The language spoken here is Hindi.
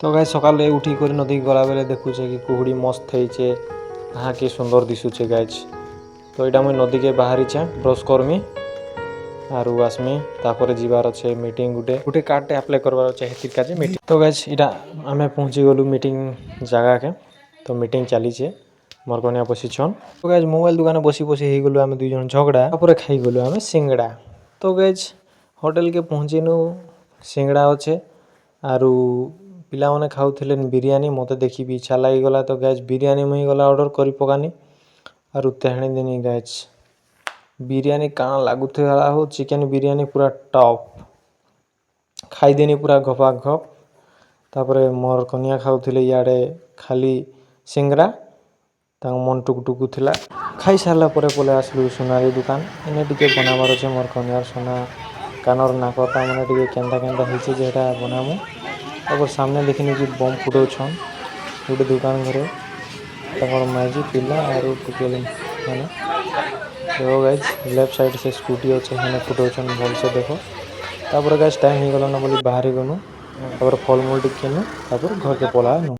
तो गाइस सकाल उठी कर नदी गला बेले देखुचे कि कुहुड़ी मस्त होइछे हाँ कि सुंदर दिशुचे गाइस। तो यहाँ मुझे नदी के बाहरी ब्रश करमी आरु आसमी तापर जीवार अच्छे मीटिंग गुटे कार्ड अप्लाई करवार अच्छे हेतिर काजे मीटिंग। तो गाइस इटा आमे पहुँची गलु मीटिंग जगह के। तो मीटिंग चली मोर कन्या बसीछन। तो गाइस मोबाइल दुकान बसी बसी हो गलु आमे दुई जन झगड़ा तापर खाई गलु आमे सिंगड़ा। तो गाइस होटल के पहुँचीनु सिंगड़ा अच्छे आरु पिला माने खाउथिले बिरयानी मते देखि भी इच्छा लागि गला। तो गाइस बिरयानी मुई गला ऑर्डर करी पकानी आरु तेहणे दिनी गाइस बिरयानी काना लागुथला हो चिकन बिरयानी पूरा टॉप खाई देनी पूरा घपा घप। तापरे मोर कन्या खाउथिले याडे खाली सिंगड़ा ता मन टुकटुकु थिला। खाई सारला परे पले आसलु सोनारी दुकान एने टिके बनाबार छे मोर कन्यार सोना कानर नाकटा माने टिके केंदा केंदा हिचे जेटा बनामु। तापर सामने देखिनि कि बम फुटौछन गोटे दुकान घरे तकर माइजी पिला आरु टुकेल माने। देखो गाइस लेफ्ट साइड से स्कूटी अच्छे हेने फुटौछन भल से देखो। तापर गाइस टाइम हो गला न बोली बाहरी गनु तापर फल मूल टिके किनु तापर घर के पलानु।